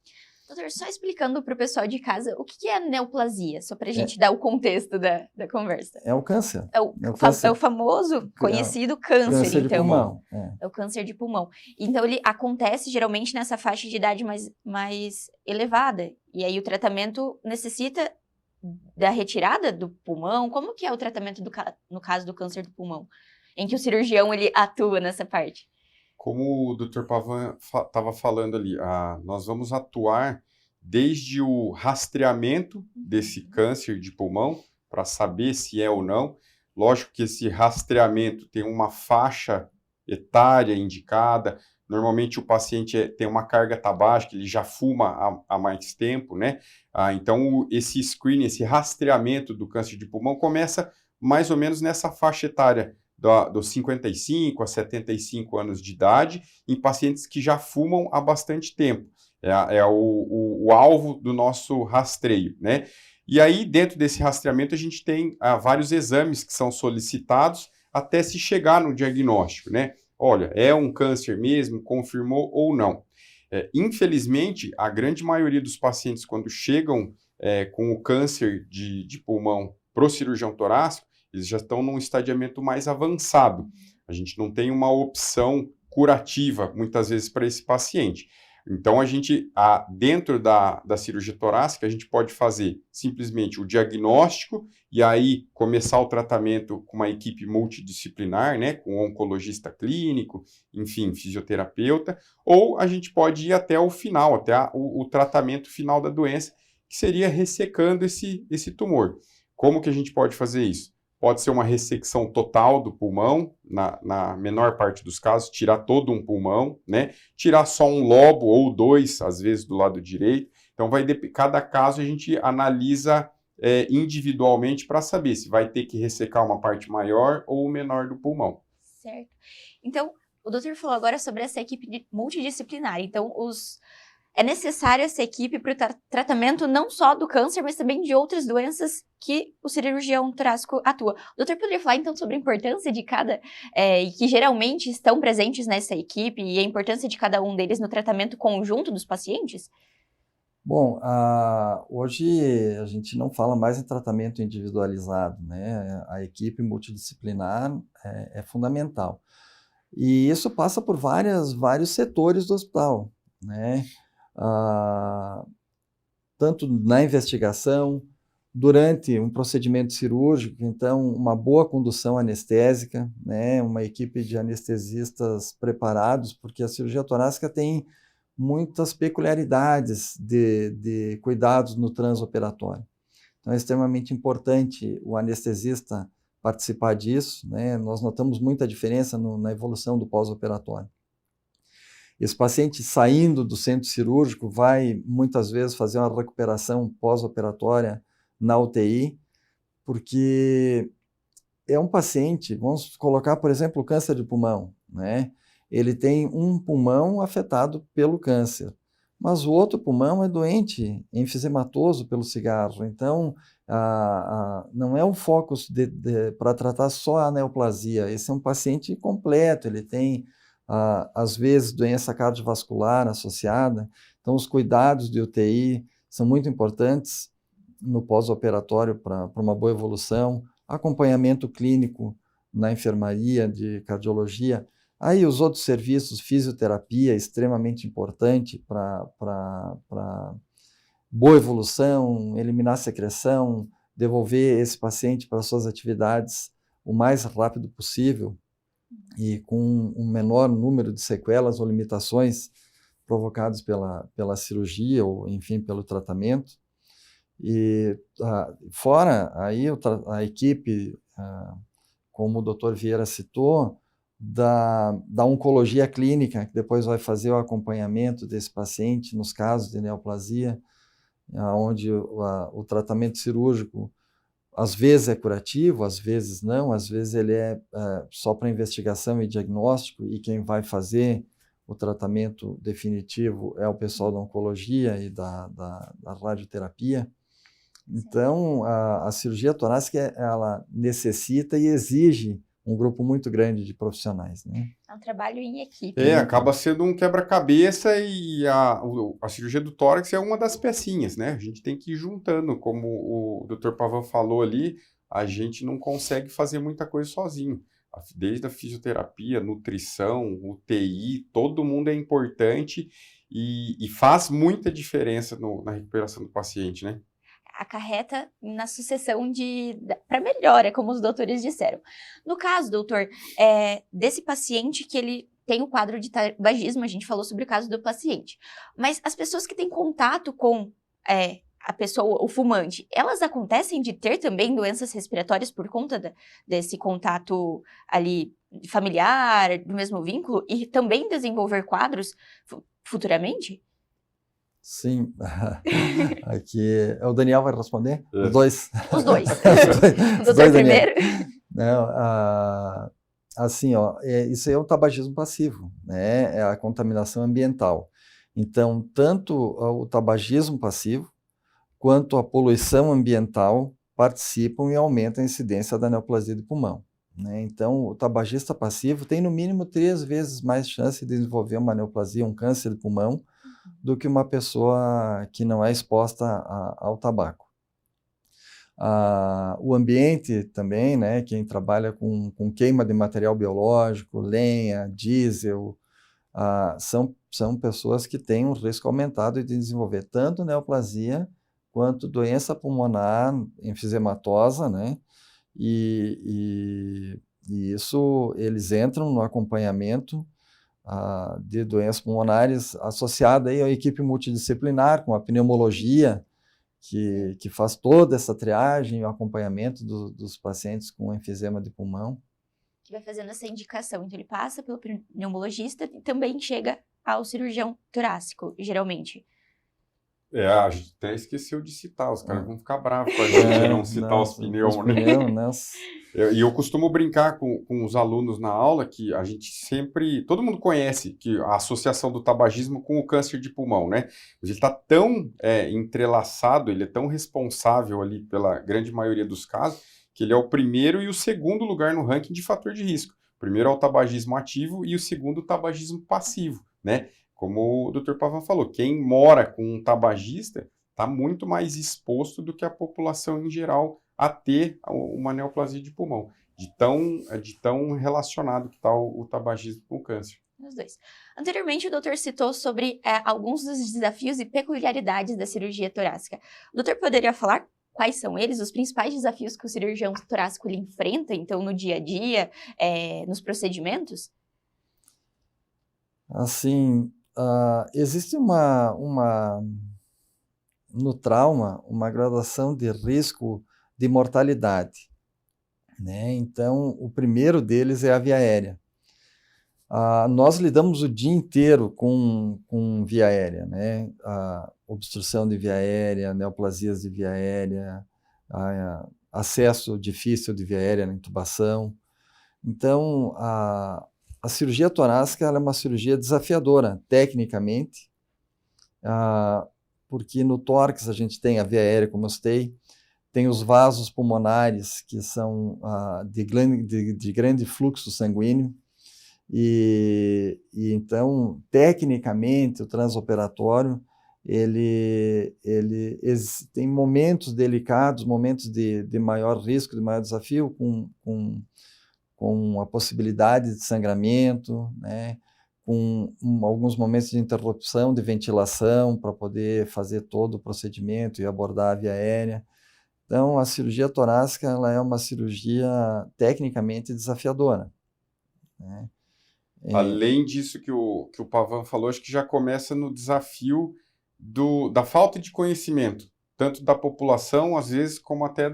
Doutor, só explicando para o pessoal de casa, o que é neoplasia? Só para a gente dar o contexto da conversa. É o câncer. É o famoso, conhecido câncer, então. De pulmão. É o câncer de pulmão. Então, ele acontece geralmente nessa faixa de idade mais elevada. E aí, o tratamento necessita da retirada do pulmão? Como que é o tratamento no caso do câncer do pulmão? Em que o cirurgião, ele atua nessa parte? Como o Dr. Pavan estava falando ali, nós vamos atuar desde o rastreamento desse câncer de pulmão, para saber se é ou não. Lógico que esse rastreamento tem uma faixa etária indicada. Normalmente o paciente tem uma carga tabágica, ele já fuma há mais tempo, né? Então esse screening, esse rastreamento do câncer de pulmão começa mais ou menos nessa faixa etária, dos 55 a 75 anos de idade, em pacientes que já fumam há bastante tempo. É o alvo do nosso rastreio, né? E aí, dentro desse rastreamento, a gente tem vários exames que são solicitados até se chegar no diagnóstico, né? Olha, é um câncer mesmo, confirmou ou não. Infelizmente, a grande maioria dos pacientes, quando chegam com o câncer de pulmão para o cirurgião torácico, eles já estão num estadiamento mais avançado. A gente não tem uma opção curativa, muitas vezes, para esse paciente. Então, dentro da cirurgia torácica, a gente pode fazer simplesmente o diagnóstico e aí começar o tratamento com uma equipe multidisciplinar, né, com oncologista clínico, enfim, fisioterapeuta, ou a gente pode ir até o final, até o tratamento final da doença, que seria ressecando esse tumor. Como que a gente pode fazer isso? Pode ser uma ressecção total do pulmão, na menor parte dos casos, tirar todo um pulmão, né? Tirar só um lobo ou dois, às vezes, do lado direito. Então, cada caso a gente analisa individualmente para saber se vai ter que ressecar uma parte maior ou menor do pulmão. Certo. Então, o doutor falou agora sobre essa equipe multidisciplinar. Então, é necessária essa equipe para o tratamento não só do câncer, mas também de outras doenças que o cirurgião torácico atua. O doutor poderia falar, então, sobre a importância de e que geralmente estão presentes nessa equipe, e a importância de cada um deles no tratamento conjunto dos pacientes? Bom, hoje a gente não fala mais em tratamento individualizado, né? A equipe multidisciplinar é fundamental. E isso passa por vários setores do hospital, né? Tanto na investigação, durante um procedimento cirúrgico, então uma boa condução anestésica, né, uma equipe de anestesistas preparados, porque a cirurgia torácica tem muitas peculiaridades de cuidados no transoperatório. Então é extremamente importante o anestesista participar disso, né? Nós notamos muita diferença na evolução do pós-operatório. Esse paciente saindo do centro cirúrgico vai muitas vezes fazer uma recuperação pós-operatória na UTI, porque é um paciente, vamos colocar, por exemplo, o câncer de pulmão, né? Ele tem um pulmão afetado pelo câncer, mas o outro pulmão é doente, enfisematoso pelo cigarro. Então, não é um foco para tratar só a neoplasia. Esse é um paciente completo, ele tem às vezes doença cardiovascular associada, então os cuidados de UTI são muito importantes no pós-operatório para uma boa evolução, acompanhamento clínico na enfermaria de cardiologia, aí os outros serviços, fisioterapia, extremamente importante para boa evolução, eliminar secreção, devolver esse paciente para suas atividades o mais rápido possível, e com um menor número de sequelas ou limitações provocadas pela cirurgia ou, enfim, pelo tratamento. E fora aí a equipe, como o Dr. Vieira citou, da oncologia clínica, que depois vai fazer o acompanhamento desse paciente nos casos de neoplasia, onde o tratamento cirúrgico às vezes é curativo, às vezes não, às vezes ele é só para investigação e diagnóstico, e quem vai fazer o tratamento definitivo é o pessoal da oncologia e da radioterapia. Então, a cirurgia torácica, ela necessita e exige um grupo muito grande de profissionais, né? É um trabalho em equipe. Acaba sendo um quebra-cabeça, e a cirurgia do tórax é uma das pecinhas, né? A gente tem que ir juntando, como o Dr. Pavan falou ali, a gente não consegue fazer muita coisa sozinho. Desde a fisioterapia, nutrição, UTI, todo mundo é importante e faz muita diferença na recuperação do paciente, né? Acarreta na sucessão para melhora, como os doutores disseram. No caso, doutor, desse paciente que ele tem o quadro de tabagismo, a gente falou sobre o caso do paciente, mas as pessoas que têm contato com a pessoa, o fumante, elas acontecem de ter também doenças respiratórias por conta desse contato ali familiar, do mesmo vínculo, e também desenvolver quadros futuramente? Sim, aqui o Daniel vai responder? Os dois? Os dois. O doutor primeiro? Não, assim, isso é o tabagismo passivo, né? É a contaminação ambiental. Então, tanto o tabagismo passivo quanto a poluição ambiental participam e aumentam a incidência da neoplasia de pulmão, né? Então, o tabagista passivo tem no mínimo 3 vezes mais chance de desenvolver uma neoplasia, um câncer de pulmão, do que uma pessoa que não é exposta ao tabaco. O ambiente também, né, quem trabalha com queima de material biológico, lenha, diesel, são são pessoas que têm um risco aumentado de desenvolver tanto neoplasia quanto doença pulmonar enfisematosa, né? E isso, eles entram no acompanhamento de doenças pulmonares associada aí à equipe multidisciplinar, com a pneumologia, que faz toda essa triagem e o acompanhamento dos pacientes com enfisema de pulmão. Que vai fazendo essa indicação. Então, ele passa pelo pneumologista e também chega ao cirurgião torácico, geralmente. A gente até esqueceu de citar, os caras vão ficar bravos com a gente não citar os pneus, né? E eu costumo brincar com os alunos na aula que a gente sempre, todo mundo conhece que a associação do tabagismo com o câncer de pulmão, né? Ele está tão entrelaçado, ele é tão responsável ali pela grande maioria dos casos, que ele é o primeiro e o segundo lugar no ranking de fator de risco. O primeiro é o tabagismo ativo e o segundo o tabagismo passivo, né? Como o Dr. Pavan falou, quem mora com um tabagista está muito mais exposto do que a população em geral a ter uma neoplasia de pulmão, de tão relacionado que está o tabagismo com o câncer. Os dois. Anteriormente, o doutor citou sobre alguns dos desafios e peculiaridades da cirurgia torácica. O doutor poderia falar quais são eles, os principais desafios que o cirurgião torácico ele enfrenta, então, no dia a dia, nos procedimentos? Assim, existe no trauma, uma graduação de risco de mortalidade, né? Então, o primeiro deles é a via aérea. Nós lidamos o dia inteiro com via aérea, né? Obstrução de via aérea, neoplasias de via aérea, acesso difícil de via aérea na intubação. Então, a cirurgia torácica ela é uma cirurgia desafiadora, tecnicamente, porque no tórax a gente tem a via aérea, como eu citei, tem os vasos pulmonares, que são de grande fluxo sanguíneo, e então, tecnicamente, o transoperatório, ele tem momentos delicados, momentos de maior risco, de maior desafio, com a possibilidade de sangramento, né? Com alguns momentos de interrupção de ventilação para poder fazer todo o procedimento e abordar a via aérea. Então, a cirurgia torácica ela é uma cirurgia tecnicamente desafiadora, né? Além disso que o Pavan falou, acho que já começa no desafio da falta de conhecimento, tanto da população, às vezes, como até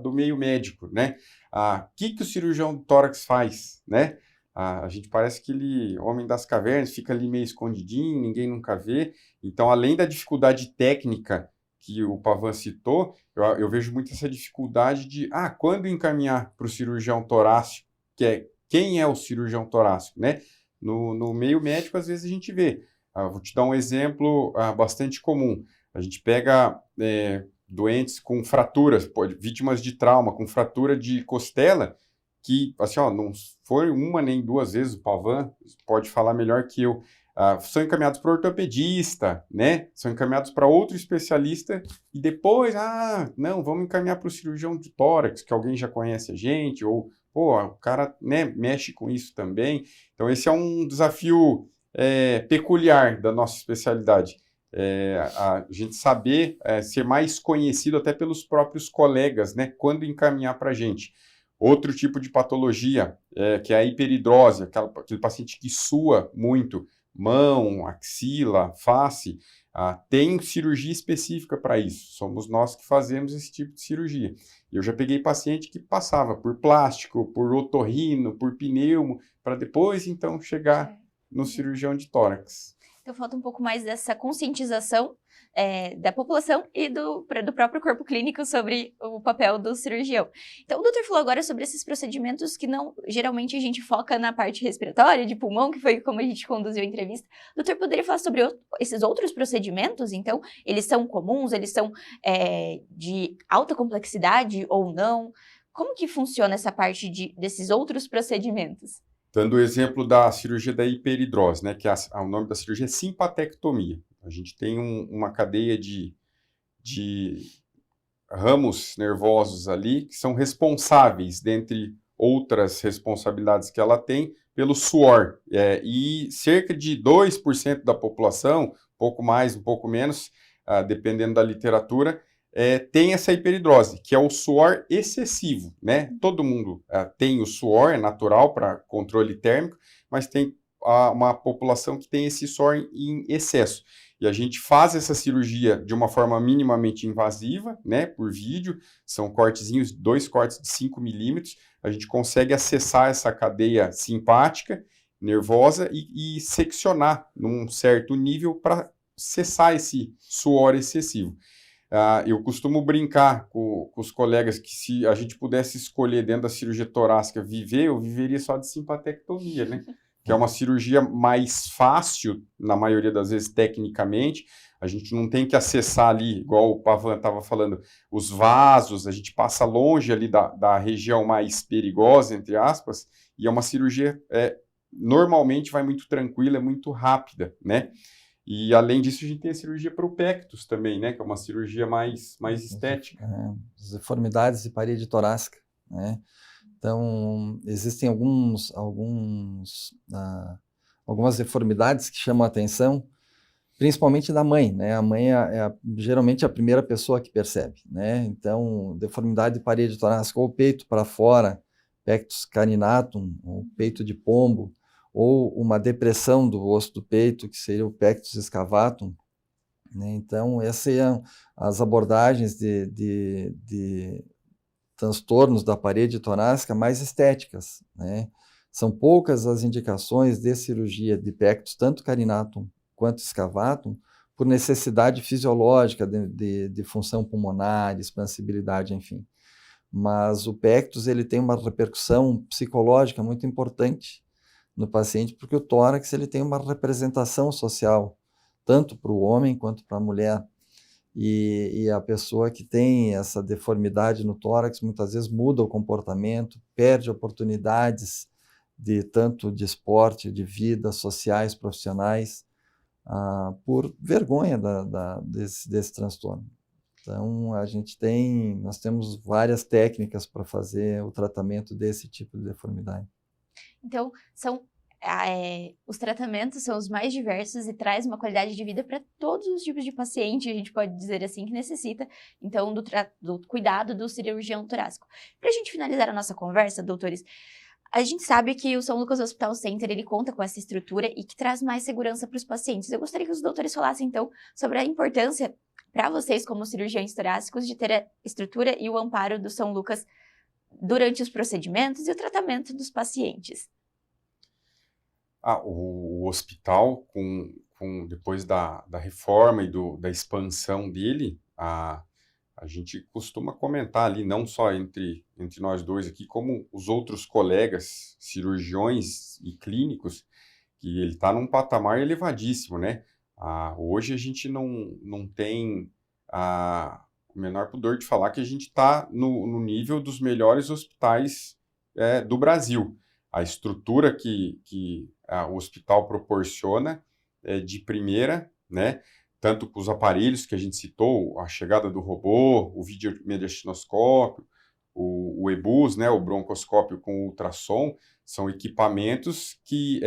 do meio médico, né? O que o cirurgião do tórax faz, né? A gente parece aquele homem das cavernas, fica ali meio escondidinho, ninguém nunca vê. Então, além da dificuldade técnica que o Pavan citou, eu vejo muito essa dificuldade de, quando encaminhar para o cirurgião torácico, quem é o cirurgião torácico, né? No meio médico, às vezes a gente vê. Vou te dar um exemplo bastante comum. A gente pega doentes com fraturas, vítimas de trauma, com fratura de costela, que, assim, não foi uma nem duas vezes, o Pavan pode falar melhor que eu, são encaminhados para o ortopedista, né? São encaminhados para outro especialista e depois, não, vamos encaminhar para o cirurgião de tórax, que alguém já conhece a gente, ou, o cara, né, mexe com isso também. Então, esse é um desafio peculiar da nossa especialidade. A gente saber ser mais conhecido até pelos próprios colegas, né, quando encaminhar para a gente. Outro tipo de patologia, que é a hiperidrose, aquele paciente que sua muito, mão, axila, face, tem cirurgia específica para isso. Somos nós que fazemos esse tipo de cirurgia. Eu já peguei paciente que passava por plástico, por otorrino, por pneumo, para depois, então, chegar no cirurgião de tórax. Então, falta um pouco mais dessa conscientização da população e do próprio corpo clínico sobre o papel do cirurgião. Então, o doutor falou agora sobre esses procedimentos que não, geralmente a gente foca na parte respiratória, de pulmão, que foi como a gente conduziu a entrevista. O doutor poderia falar sobre esses outros procedimentos? Então, eles são comuns, eles são de alta complexidade ou não? Como que funciona essa parte desses outros procedimentos? Dando o exemplo da cirurgia da hiperidrose, né, que o nome da cirurgia é simpatectomia. A gente tem uma cadeia de ramos nervosos ali que são responsáveis, dentre outras responsabilidades que ela tem, pelo suor. E cerca de 2% da população, um pouco mais, um pouco menos, dependendo da literatura, tem essa hiperidrose, que é o suor excessivo, né? Todo mundo tem o suor, é natural para controle térmico, mas tem uma população que tem esse suor em excesso. E a gente faz essa cirurgia de uma forma minimamente invasiva, né? Por vídeo, são cortezinhos, 2 cortes de 5 milímetros, a gente consegue acessar essa cadeia simpática, nervosa e seccionar num certo nível para cessar esse suor excessivo. Eu costumo brincar com os colegas que se a gente pudesse escolher dentro da cirurgia torácica viver, eu viveria só de simpatectomia, né? Que é uma cirurgia mais fácil, na maioria das vezes, tecnicamente. A gente não tem que acessar ali, igual o Pavan estava falando, os vasos, a gente passa longe ali da região mais perigosa, entre aspas, e é uma cirurgia, normalmente vai muito tranquila, é muito rápida, né? E, além disso, a gente tem a cirurgia para o pectus também, né? Que é uma cirurgia mais estética. As deformidades de parede torácica, né? Então, existem algumas deformidades que chamam a atenção, principalmente da mãe, né? A mãe geralmente a primeira pessoa que percebe, né? Então, deformidade de parede torácica, ou peito para fora, pectus carinatum, ou peito de pombo, ou uma depressão do osso do peito, que seria o pectus excavatum, né? Então, essas são as abordagens de transtornos da parede torácica mais estéticas, né? São poucas as indicações de cirurgia de pectus, tanto carinatum quanto excavatum, por necessidade fisiológica de função pulmonar, expansibilidade, enfim. Mas o pectus, ele tem uma repercussão psicológica muito importante no paciente, porque o tórax, ele tem uma representação social, tanto para o homem quanto para a mulher. E a pessoa que tem essa deformidade no tórax, muitas vezes muda o comportamento, perde oportunidades tanto de esporte, de vida, sociais, profissionais, por vergonha desse transtorno. Então, nós temos várias técnicas para fazer o tratamento desse tipo de deformidade. Então, os tratamentos são os mais diversos e traz uma qualidade de vida para todos os tipos de paciente, a gente pode dizer assim, que necessita, então, do cuidado do cirurgião torácico. Para a gente finalizar a nossa conversa, doutores, a gente sabe que o São Lucas Hospital Center, ele conta com essa estrutura e que traz mais segurança para os pacientes. Eu gostaria que os doutores falassem, então, sobre a importância para vocês, como cirurgiões torácicos, de ter a estrutura e o amparo do São Lucas durante os procedimentos e o tratamento dos pacientes. O hospital, depois da reforma e da expansão dele, a gente costuma comentar ali, não só entre nós dois aqui, como os outros colegas cirurgiões e clínicos, que ele está num patamar elevadíssimo, né? Hoje a gente não tem o menor pudor de falar que a gente está no nível dos melhores hospitais do Brasil. A estrutura que o hospital proporciona é de primeira, né? Tanto com os aparelhos que a gente citou, a chegada do robô, o videomediastinoscópio, o EBUS, né? O broncoscópio com ultrassom, são equipamentos que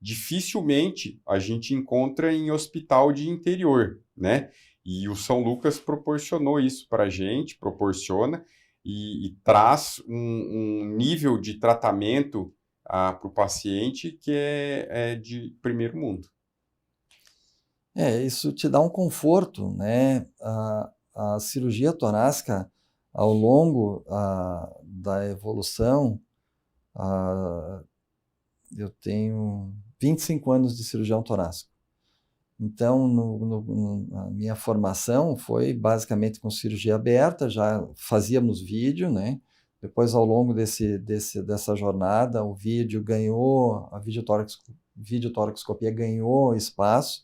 dificilmente a gente encontra em hospital de interior, né? E o São Lucas proporcionou isso para a gente, proporciona, e traz um nível de tratamento para o paciente que é de primeiro mundo. Isso te dá um conforto, né? A cirurgia torácica, ao longo da evolução, eu tenho 25 anos de cirurgião torácico. Então, a minha formação foi basicamente com cirurgia aberta, já fazíamos vídeo, né? Depois, ao longo dessa jornada, o vídeo ganhou, a videotoracoscopia ganhou espaço,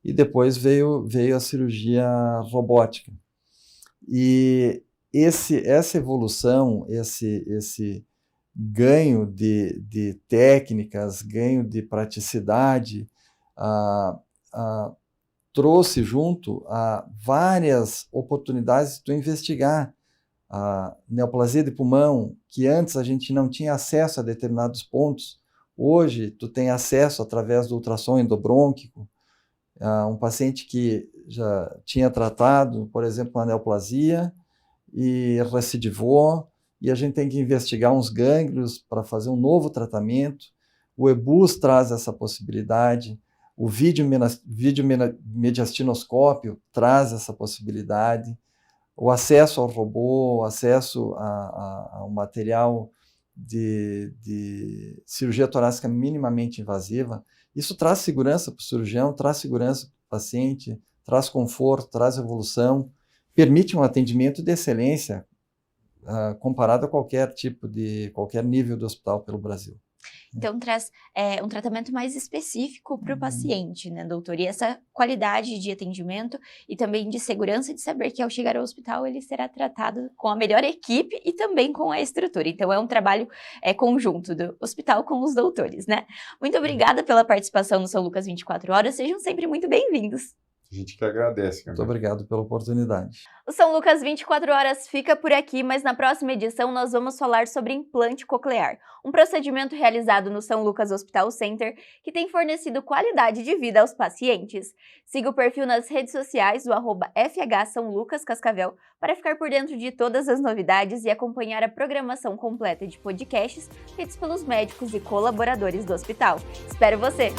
e depois veio a cirurgia robótica. E essa evolução, esse ganho de técnicas, ganho de praticidade, trouxe junto a várias oportunidades de tu investigar a neoplasia de pulmão, que antes a gente não tinha acesso a determinados pontos, Hoje, tu tem acesso através do ultrassom endobrônquico a um paciente que já tinha tratado, por exemplo, uma neoplasia e recidivou, e a gente tem que investigar uns gânglios para fazer um novo tratamento. O EBUS traz essa possibilidade, o videomediastinoscópio traz essa possibilidade, o acesso ao robô, o acesso ao material de cirurgia torácica minimamente invasiva, isso traz segurança para o cirurgião, traz segurança para o paciente, traz conforto, traz evolução, permite um atendimento de excelência comparado a qualquer nível de hospital pelo Brasil. Então, traz um tratamento mais específico para o paciente, né, doutor? E essa qualidade de atendimento e também de segurança de saber que ao chegar ao hospital ele será tratado com a melhor equipe e também com a estrutura. Então, é um trabalho conjunto do hospital com os doutores, né? Muito obrigada pela participação no São Lucas 24 Horas. Sejam sempre muito bem-vindos. A gente que agradece. Muito obrigado pela oportunidade. O São Lucas 24 Horas fica por aqui, mas na próxima edição nós vamos falar sobre implante coclear, um procedimento realizado no São Lucas Hospital Center que tem fornecido qualidade de vida aos pacientes. Siga o perfil nas redes sociais do @FH São Lucas Cascavel para ficar por dentro de todas as novidades e acompanhar a programação completa de podcasts feitos pelos médicos e colaboradores do hospital. Espero você!